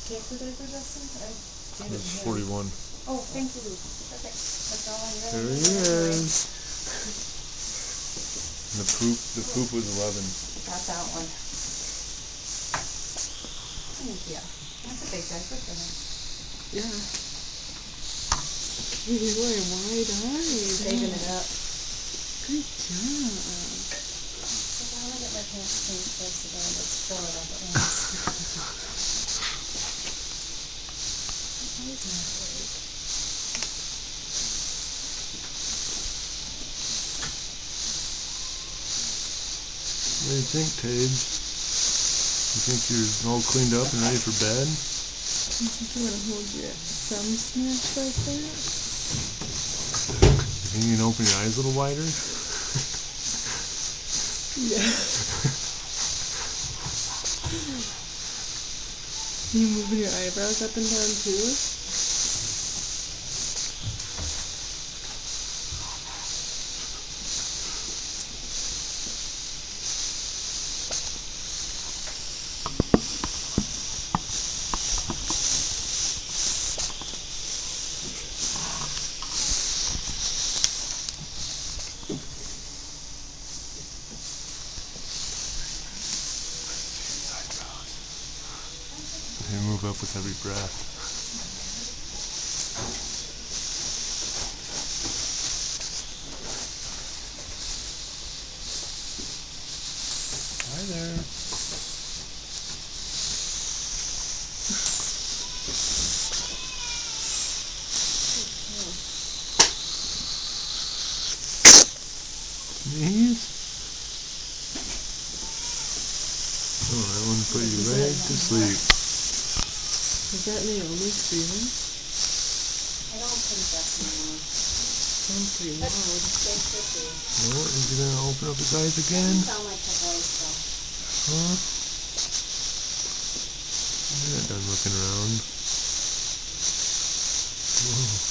cancer diaper, Justin? That's 41. Oh, thank you, Luke. Perfect. That's all I There really he need anyway. is. And the poop was 11. Got that one. Thank you. That's a big diaper for him. Yeah. He's wearing wide-eyed. Saving it up. Good job. So I want to get my pants changed first again and just fill it up at once. What do you think, Tage? You think you're all cleaned up and ready for bed? You think you want to hold your thumb snacks like that? You think you can open your eyes a little wider? Yeah. You moving your eyebrows up and down too? They move up with every breath. Hi there. Sneeze? Oh, that one put you right to sleep. Is that Naomi screaming? I don't think that's normal. Sounds pretty But loud. they should be. Oh, is he gonna open up his eyes again? Doesn't sound like her voice though. Huh? You're not done looking around. Whoa.